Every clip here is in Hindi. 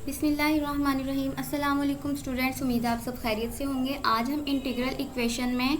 बिस्मिल्लाहिर्रहमानिर्रहीम। अस्सलाम वालेकुम स्टूडेंट्स, उम्मीद है आप सब खैरियत से होंगे। आज हम इंटीग्रल इक्वेशन में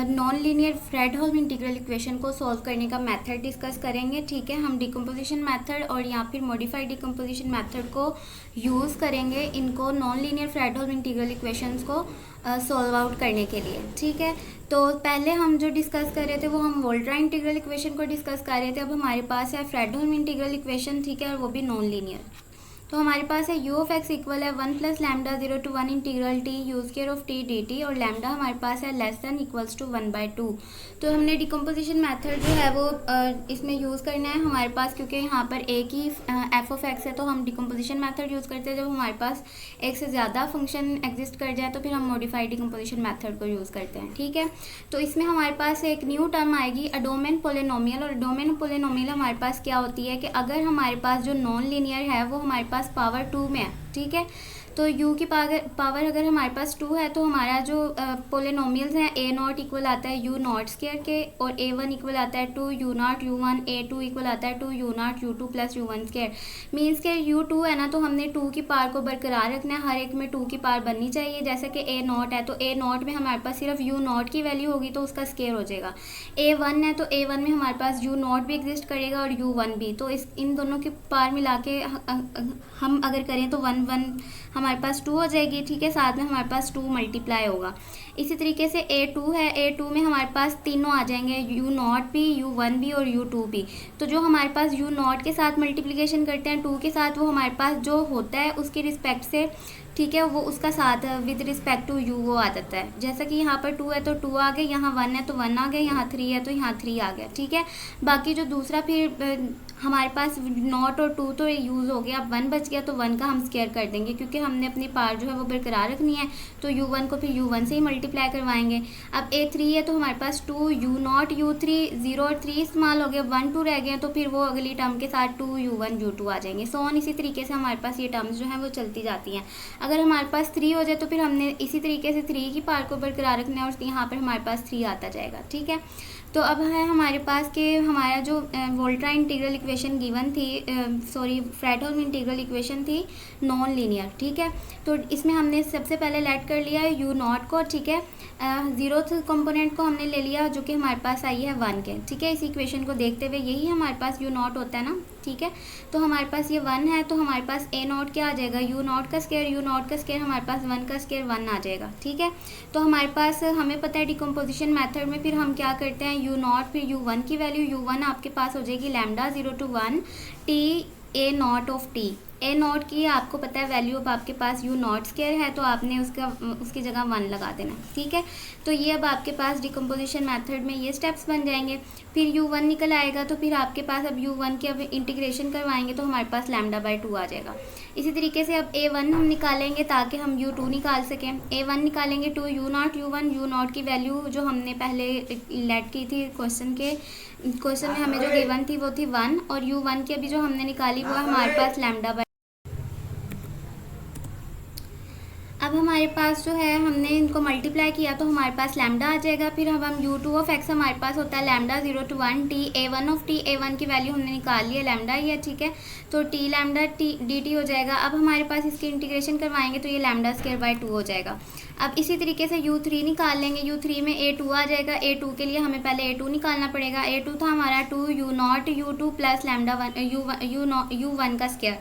non linear Fredholm integral equation को सॉल्व करने का मेथड डिस्कस करेंगे। ठीक है, हम डिकम्पोजिशन मेथड और या फिर मॉडिफाइड डिकम्पोजिशन मेथड को यूज़ करेंगे इनको non linear Fredholm integral equations को सॉल्व आउट करने के लिए। ठीक है, तो पहले हम जो डिस्कस कर रहे थे वो हम वोल्ट्रा इंटीग्रल इक्वेशन को डिस्कस कर रहे थे। अब हमारे पास है फ्रेडहोल्म इंटीग्रल इक्वेशन। ठीक है, और वो भी नॉन लीनियर। तो हमारे पास है यू ऑफ एक्स इक्वल है 1 plus lambda 0 to 1 integral T U square of T D T, और लैमडा हमारे पास है लेस देन इक्वल्स टू 1/2। तो हमने डिकम्पोजिशन मेथड जो है वो इसमें यूज़ करना है हमारे पास, क्योंकि यहाँ पर एक ही एफ ऑफ एक्स है तो हम डिकम्पोजिशन मेथड यूज़ करते हैं। जब हमारे पास एक से ज़्यादा फंक्शन एग्जिस्ट कर जाए तो फिर हम मॉडिफाइड डिकम्पोजिशन मेथड को यूज़ करते हैं। ठीक है, तो इसमें हमारे पास एक न्यू टर्म आएगी अडोमेन पोलिनोमियल। और अडोमेन पोलिनोमियल हमारे पास क्या होती है कि अगर हमारे पास जो नॉन लीनियर है वो हमारे पास पावर 2 में है। ठीक है, तो u की पावर अगर हमारे पास 2 है तो हमारा जो पोलिनोमियल्स हैं a नॉट इक्वल आता है u नॉट स्क्वायर के, और a1 इक्वल आता है 2 u not u1, a2 equal आता है 2 u not u2 plus u1 square. Means के u2 है ना, तो हमने 2 की पावर को बरकरार रखना है, हर एक में 2 की पावर बननी चाहिए। जैसे कि a नॉट है तो a नॉट में हमारे पास सिर्फ u नॉट की वैल्यू होगी तो उसका स्क्वायर हो जाएगा। a1 है तो a1 में हमारे पास u नॉट भी एग्जिस्ट करेगा और u1 भी। तो इन दोनों की पावर मिला के हम अगर करें तो 1 1 हमारे पास 2 हो जाएगी। ठीक है, साथ में हमारे पास 2 मल्टीप्लाई होगा। इसी तरीके से a2 है, a2 में हमारे पास तीनों आ जाएंगे, u नॉट भी, u1 भी और u2 भी। तो जो हमारे पास u नॉट के साथ मल्टीप्लिकेशन करते हैं 2 के साथ, वो हमारे पास जो होता है उसके रिस्पेक्ट से, ठीक है, वो उसका साथ विद रिस्पेक्ट टू u वो आ जाता है। जैसा कि यहाँ पर 2 है तो 2 आ गए, यहाँ 1 है तो 1 आ गए, यहाँ 3 है तो यहाँ 3 आ गया। ठीक है, बाकी जो दूसरा फिर हमारे पास नॉट और 2 तो यूज़ हो गया। अब 1 बच गया तो 1 का हम स्क्वायर कर देंगे, क्योंकि हमने अपनी पावर जो है वो बरकरार रखनी है। तो u1 को फिर u1 से ही मल्टीप्लाई करवाएंगे। अब a3 है तो हमारे पास 2 u नॉट u3, 0 और 3 इस्तेमाल हो गया, 1 2 रह गए, तो फिर वो अगली टर्म के साथ 2 u1 u2 आ जाएंगे। सो ऑन इसी तरीके से हमारे पास ये टर्म्स जो हैं वो चलती जाती हैं। अगर हमारे पास 3 हो जाए तो फिर हमने इसी तरीके से 3 की पावर को बरकरार रखना है और यहाँ पर हमारे पास 3 आता जाएगा। ठीक है, तो अब है हमारे पास कि हमारा जो वोल्ट्रा इंटीग्रल इक्वेशन गिवन थी, फ्रेडहोल्म इंटीग्रल इक्वेशन थी नॉन लीनियर। ठीक है, तो इसमें हमने सबसे पहले लेट कर लिया है यू नॉट को। ठीक है, 0th कंपोनेंट को हमने ले लिया जो कि हमारे पास आई है 1 के। ठीक है, इस इक्वेशन को देखते हुए यही हमारे पास यू नॉट होता है ना। ठीक है, तो हमारे पास ये 1 है तो हमारे पास a नॉट क्या आ जाएगा, u नॉट का स्क्वायर हमारे पास 1 का स्क्वायर 1 आ जाएगा। ठीक है, तो हमारे पास हमें पता है डिकम्पोजिशन मेथड में फिर हम क्या करते हैं, u नॉट फिर u1 की वैल्यू, u1 आपके पास हो जाएगी lambda 0 to 1 t a not of t। A not की आपको पता है वैल्यू, अब आपके पास यू नॉट स्क्वायर है तो आपने उसकी जगह 1 लगा देना। ठीक है, तो ये अब आपके पास डिकम्पोजिशन मेथड में ये स्टेप्स बन जाएंगे। फिर u1 निकल आएगा तो फिर आपके पास अब u1 के अब इंटीग्रेशन करवाएंगे तो हमारे पास λ/2 आ जाएगा। इसी तरीके से अब a1 हम निकालेंगे ताकि हम u2 निकाल सकें। a1 निकालेंगे 2 u not u1, u not की वैल्यू जो हमने पहले लेट की थी क्वेश्चन में हमें जो गिवन थी वो थी 1, और u1 की अभी जो हमने निकाली वो है हमारे पास λ/। अब हमारे पास जो है हमने इनको मल्टीप्लाई किया तो हमारे पास लैम्डा आ जाएगा। फिर अब हम u2 ऑफ x हमारे पास होता है lambda 0 to 1 t a1 of t, a1 की वैल्यू हमने निकाल ली है लैम्डा ही है। ठीक है, तो t लैम्डा t dt हो जाएगा। अब हमारे पास इसकी इंटीग्रेशन करवाएंगे तो ये λ² हो जाएगा। अब इसी तरीके से u3 निकाल लेंगे, u3 में a2 आ जाएगा। a2 के लिए हमें पहले a2 निकालना पड़ेगा। a2 था हमारा 2 u not u2 plus u1 का स्क्वायर।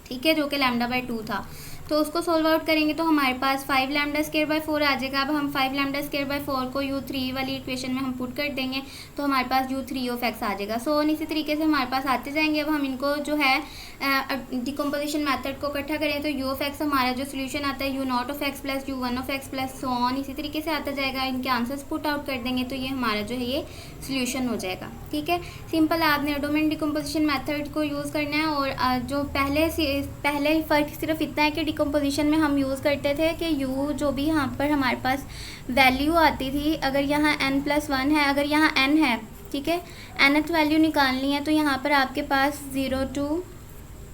ठीक है, जो कि λ/2 था। तो उसको सोल्व आउट करेंगे तो हमारे पास 5 λ² आ जाएगा। अब हम 5 λ² को u3 वाली इक्वेशन में हम पुट कर देंगे तो हमारे पास u3 ऑफ x आ जाएगा। सो इसी तरीके से हमारे पास आते जाएंगे। अब हम इनको जो है डिकम्पोजिशन मेथड को इकट्ठा करें तो u ऑफ x हमारा जो सोल्यूशन आता है u not of x plus u1 of x plus so on इसी तरीके से आता जाएगा। इनके आंसर्स पुट आउट कर देंगे तो ये हमारा जो है ये सोल्यूशन हो जाएगा। ठीक है, सिंपल आपने डोमेन डिकम्पोजिशन मेथड को यूज़ करना है। और जो पहले फ़र्क सिर्फ इतना है कि डिकम्पोजिशन में हम यूज़ करते थे कि u जो भी यहाँ पर हमारे पास वैल्यू आती थी, अगर यहाँ n+1 है, अगर यहाँ n है, ठीक है, nth वैल्यू निकालनी है तो यहाँ पर आपके पास 0 to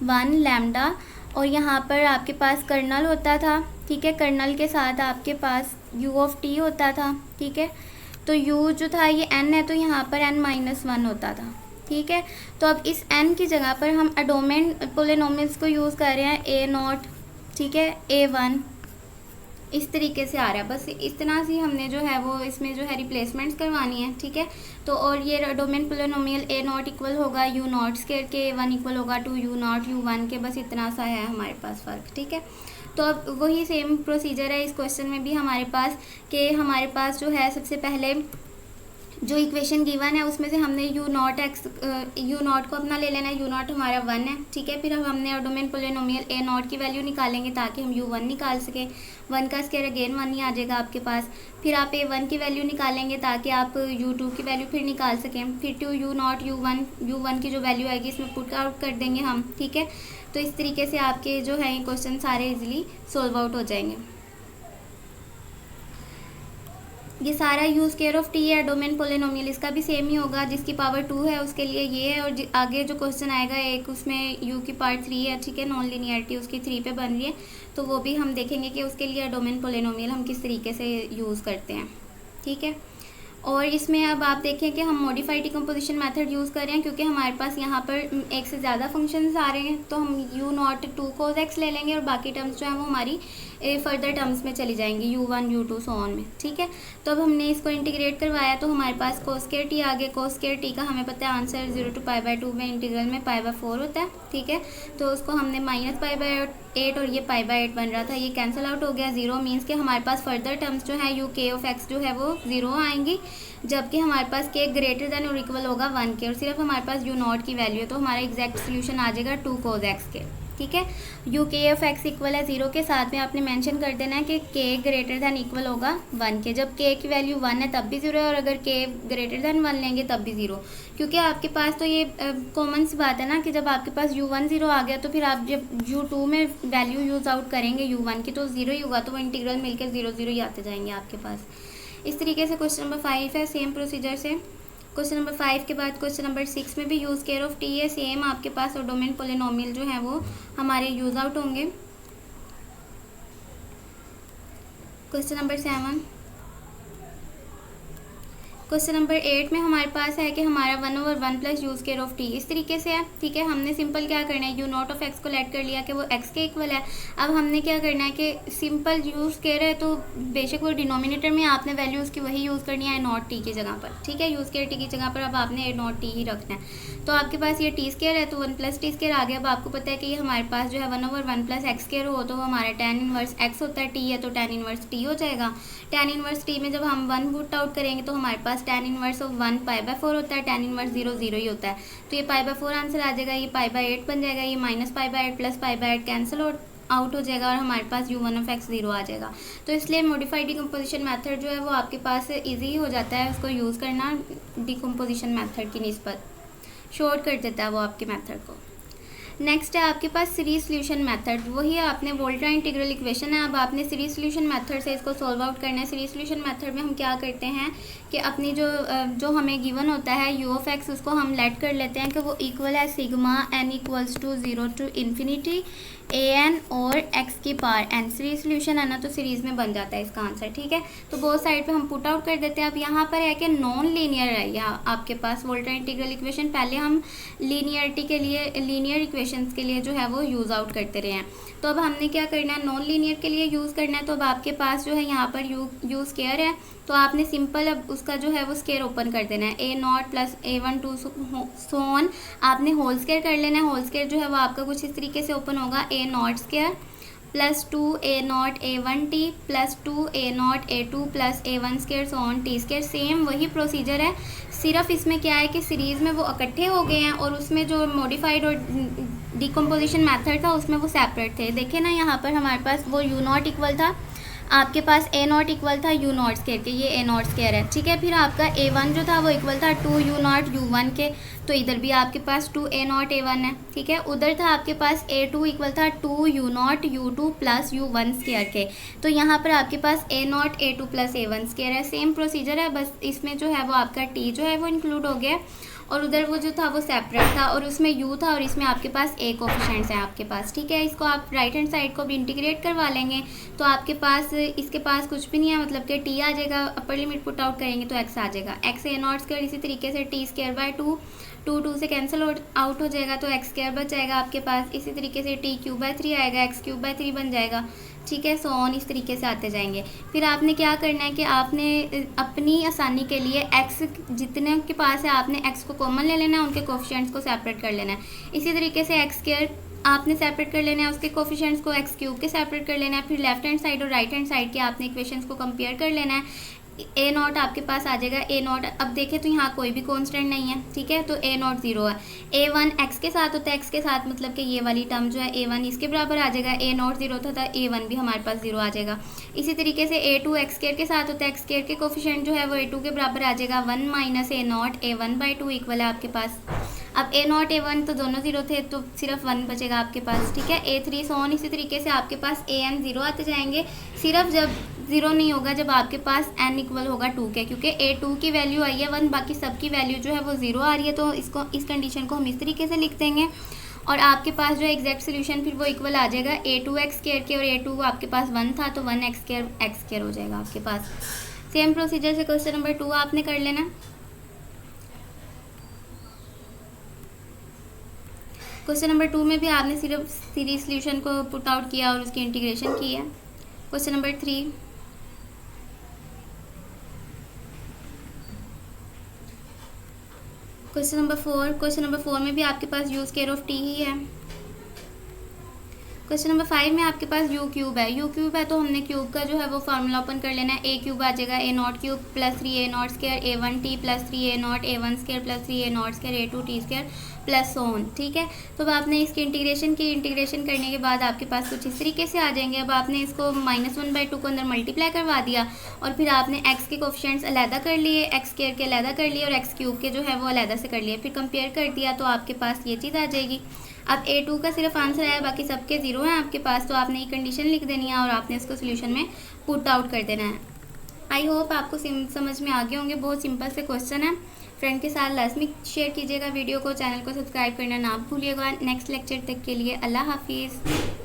1 लैम्डा, और यहाँ पर आपके पास कर्नल होता था। ठीक है, कर्नल के साथ आपके पास u ऑफ t होता था। ठीक है, तो u जो था ये n है तो यहाँ पर n-1 होता था। ठीक है, तो अब इस n की जगह पर हम एडोमेन पोलिनोमियल्स को यूज़ कर रहे हैं a नॉट ठीक है, A1 इस तरीके से आ रहा है। बस इतना सी हमने जो है वो इसमें जो है रिप्लेसमेंट्स करवानी है, ठीक है। तो और ये डोमेन पोलिनोमियल A0 इक्वल होगा U0 स्क्वायर के, A1 इक्वल होगा 2U0 U1 के, बस इतना सा है हमारे पास फ़र्क, ठीक है। तो अब वही सेम प्रोसीजर है इस क्वेश्चन में भी हमारे पास, कि हमारे पास जो है सबसे पहले जो इक्वेशन गिवन है उसमें से हमने U0 को अपना ले लेना है। U0 हमारा 1 है, ठीक है। फिर अब हमने डोमेन पोलिनोमियल A0 की वैल्यू निकालेंगे ताकि हम U1 निकाल सकें। 1 का स्क्वायर अगेन 1 ही आ जाएगा आपके पास। फिर आप A1 की वैल्यू निकालेंगे ताकि आप U2 की वैल्यू फिर निकाल सकें। फिर 2U0 U1 की जो वैल्यू आएगी इसमें पुट आउट कर देंगे हम, ठीक है। तो इस तरीके से आपके जो है ये क्वेश्चन सारे इजीली सोल्व आउट हो जाएंगे। ये सारा यूज़ केयर ऑफ टी है डोमेन पोलिनोमियल, इसका भी सेम ही होगा। जिसकी पावर 2 है उसके लिए ये है, और आगे जो क्वेश्चन आएगा एक उसमें यू की पार्ट 3 है, ठीक है। नॉन लिनियरिटी उसकी 3 पे बन रही है, तो वो भी हम देखेंगे कि उसके लिए डोमेन पोलिनोमियल हम किस तरीके से यूज़ करते हैं, ठीक है। और इसमें अब आप देखें कि हम मॉडिफाइड डिकम्पोजिशन मेथड यूज़ कर रहे हैं क्योंकि हमारे पास यहाँ पर एक से ज़्यादा फंक्शंस आ रहे हैं। तो हम U0 2 cos x ले लेंगे और बाकी टर्म्स जो हैं वो हमारी फर्दर टर्म्स में चली जाएंगी, U1 U2 सो ऑन में, ठीक है। तो अब हमने इसको इंटीग्रेट करवाया तो हमारे पास cos स्क्वायर टी आ गया। cos स्क्वायर टी का हमें पता है आंसर 0 to π/2 में इंटीग्रल में π/4 होता है, ठीक है। तो उसको हमने -π/8 और ये π/8 बन रहा था, ये कैंसिल आउट हो गया। 0 मीन्स कि हमारे पास फर्दर टर्म्स जो है UK ऑफ x जो है वो 0 आएंगी, जबकि हमारे पास k ग्रेटर देन और इक्वल होगा 1 के, और सिर्फ हमारे पास U0 की वैल्यू है। तो हमारा एग्जैक्ट सोल्यूशन आ जाएगा 2 cos x के, ठीक है। UK ऑफ x इक्वल है 0 के, साथ में आपने मेंशन कर देना है कि k ग्रेटर देन इक्वल होगा 1 के। जब k की वैल्यू 1 है तब भी 0 है, और अगर k ग्रेटर देन 1 लेंगे तब भी 0, क्योंकि आपके पास तो ये कॉमन सी बात है ना कि जब आपके पास U1 0 आ गया तो फिर आप जब U2 में वैल्यू यूज़ आउट करेंगे U1 की तो 0 ही होगा, तो वो इंटीग्रल मिलकर 0 0 ही आते जाएंगे आपके पास। इस तरीके से क्वेश्चन नंबर 5 है सेम प्रोसीजर से। क्वेश्चन नंबर 5 के बाद क्वेश्चन नंबर 6 में भी यूज़ केयर ऑफ टी है सेम आपके पास, और डोमेन पोलिनोमियल जो है वो हमारे यूज़ आउट होंगे। क्वेश्चन नंबर 7, क्वेश्चन नंबर 8 में हमारे पास है कि हमारा 1/1 plus use care of T इस तरीके से है, ठीक है। हमने सिंपल क्या करना है, U0 ऑफ x को लेट कर लिया कि वो x के इक्वल है। अब हमने क्या करना है कि सिंपल यूज़ केयर है तो बेशक वो डिनोमिनेटर में आपने वैल्यू उसकी वही यूज़ करनी है A0 t की जगह पर, ठीक है। यूज़ केयर टी की जगह पर अब आपने A0 t ही रखना है। तो आपके पास ये टी स्केयर है तो 1 प्लस टी स्केयर आ गया। अब आपको पता है कि ये हमारे पास जो है 1/1 प्लस एक्स स्केयर हो तो हमारा tan इनवर्स x होता है, t है तो tan इनवर्स t हो जाएगा। tan इनवर्स t में जब हम 1 पुट आउट करेंगे तो हमारे पास tan इनवर्स ऑफ 1 π/4 होता है, tan इनवर्स 0 0 ही होता है। तो ये π/4 आंसर आ जाएगा, ये π/8 बन जाएगा, ये -π/8 प्लस π/8 कैंसिल आउट हो जाएगा और हमारे पास U1 ऑफ x 0 आ जाएगा। तो इसलिए मॉडिफाइड डिकम्पोजिशन मेथड जो है वो आपके पास ईजी हो जाता है, उसको यूज़ करना डिकम्पोजिशन मेथड की निस्बत शॉर्ट कर देता है वो आपके मेथड को। नेक्स्ट है आपके पास सीरीज सोल्यूशन मेथड, वही आपने वोल्टा इंटीग्रल इक्वेशन है। अब आपने सीरीज सोल्यूशन मेथड से इसको सॉल्व आउट करना है। सीरीज सोल्यूशन मेथड में हम क्या करते हैं कि अपनी जो हमें गिवन होता है U ऑफ x उसको हम लेट कर लेते हैं कि वो इक्वल है sigma n equals to 0 to infinity an और x की पावर n। सीरीज सोल्यूशन है ना, तो सीरीज़ में बन जाता है इसका आंसर, ठीक है। तो बोथ साइड पे हम पुट आउट कर देते हैं। अब यहाँ पर है कि नॉन लीनियर है यहाँ आपके पास वोल्टा इंटीग्रल इक्वेशन। पहले हम लीनियरिटी के लिए लीनियर इक्वेशंस के लिए जो है वो यूज़ आउट करते रहे हैं। तो अब हमने क्या करना है, नॉन लीनियर के लिए यूज़ करना है। तो अब आपके पास जो है यहाँ पर यू स्केयर है, तो आपने सिंपल अब उसका जो है वो स्केयर ओपन कर देना है। A0 plus A1 2 so on आपने होल स्केयर कर लेना है। होल स्केयर जो है वो आपका कुछ इस तरीके से ओपन होगा, A0 square plus 2 A0 A1 T plus 2 A0 A2 plus A1 square so on T square. Same वही प्रोसीजर है, सिर्फ इसमें क्या है कि सीरीज़ में वो इकट्ठे हो गए हैं और उसमें जो मॉडिफाइड और डिकम्पोजिशन मेथड था उसमें वो सेपरेट थे। देखिए ना, यहाँ पर हमारे पास वो U0 इक्वल था, आपके पास A0 इक्वल था U0 स्केयर के, ये A0 स्केयर है, ठीक है। फिर आपका A1 जो था वो इक्वल था 2U0 U1 के, तो इधर भी आपके पास 2A0 A1 है, ठीक है। उधर था आपके पास A2 इक्वल था 2U0 U2 plus U1 square के, तो यहाँ पर आपके पास A0 A2 plus A1 square है। सेम प्रोसीजर है, बस इसमें जो है वो आपका T जो है वो इंक्लूड हो गया और उधर वो जो था वो सेपरेट था और उसमें U था और इसमें आपके पास A कोफिशिएंट्स हैं आपके पास, ठीक है। इसको आप राइट हैंड साइड को भी इंटीग्रेट करवा लेंगे तो आपके पास इसके पास कुछ भी नहीं है, मतलब कि T आ जाएगा, अपर लिमिट पुट आउट करेंगे तो X आ जाएगा। X A0 स्क्वायर, इसी तरीके से T स्क्वायर बाय 2 2 से कैंसिल आउट हो जाएगा तो एक्स स्क्वायर बच जाएगा आपके पास। इसी तरीके से t³/3 आएगा, x³/3 बन जाएगा, ठीक है। सो ऑन इस तरीके से आते जाएंगे। फिर आपने क्या करना है कि आपने अपनी आसानी के लिए x जितने के पास है आपने x को कॉमन ले लेना है, उनके कोफिशिएंट्स को सेपरेट कर लेना है। इसी तरीके से x² आपने सेपरेट कर लेना है, उसके कोफिशिएंट्स को x³ के सेपरेट कर लेना है। फिर लेफ्ट हैंड साइड और राइट हैंड साइड के आपने इक्वेशंस को कंपेयर कर लेना है। a0 आपके पास आ जाएगा। a0 अब देखें तो यहाँ कोई भी कांस्टेंट नहीं है, ठीक है, तो a0 0 है। a1 x के साथ होता है, x के साथ मतलब कि ये वाली टर्म जो है a1 इसके बराबर आ जाएगा। a0 0 था a1 भी हमारे पास 0 आ जाएगा। इसी तरीके से a2 x² के साथ होता है, x² के कोफिशिएंट जो है वो a2 के बराबर आ जाएगा। 1 - a0 a1/2 इक्वल है आपके पास। अब a0 a1 तो दोनों 0 थे तो सिर्फ 1 बचेगा आपके पास, ठीक है। a3 सो ऑन इसी तरीके से आपके पास an 0 आते जाएंगे। सिर्फ जब 0 नहीं होगा जब आपके पास n इक्वल होगा 2 के, क्योंकि a2 की वैल्यू आई है 1, बाकी सबकी वैल्यू जो है वो 0 आ रही है। तो इस कंडीशन को हम इस तरीके से लिख देंगे और आपके पास जो एग्जैक्ट सोल्यूशन फिर वो इक्वल आ जाएगा a2 x² के, और a2 आपके पास 1 था तो 1 x² हो जाएगा आपके पास। सेम प्रोसीजर से क्वेश्चन नंबर 2 आपने कर लेना। क्वेश्चन नंबर 2 में भी आपने सिर्फ सीरीज सोल्यूशन को पुट आउट किया और उसकी इंटीग्रेशन की है। क्वेश्चन नंबर 3, क्वेश्चन नंबर 4 में भी आपके पास u स्क्वायर ऑफ t ही है। क्वेश्चन नंबर 5 में आपके पास u³ है। u³ है तो हमने क्यूब का जो है वो फार्मूला ओपन कर लेना है। a³ आ जाएगा a0³ + 3a0² a1t + 3a0 a1² + 3a0² a2t² plus on, ठीक है। तो अब आपने इसकी इंटीग्रेशन करने के बाद आपके पास कुछ इस तरीके से आ जाएंगे। अब आपने इसको -1/2 को अंदर मल्टीप्लाई करवा दिया और फिर आपने x के कोफिशिएंट्स अलहदा कर लिए, x² के अलहदा कर लिए और x³ के जो है वो अलहदा से कर लिए, फिर कंपेयर कर दिया तो आपके पास ये चीज़ आ जाएगी। अब a2 का सिर्फ आंसर आया, बाकी सबके 0 हैं आपके पास, तो आपने ये कंडीशन लिख देनी है और आपने इसको सोल्यूशन में पुट आउट कर देना है। आई होप आपको समझ में आ गए होंगे। बहुत सिंपल से क्वेश्चन है। फ्रेंड के साथ लाजमी शेयर कीजिएगा वीडियो को, चैनल को सब्सक्राइब करना ना भूलिएगा। नेक्स्ट लेक्चर तक के लिए अल्लाह हाफिज़।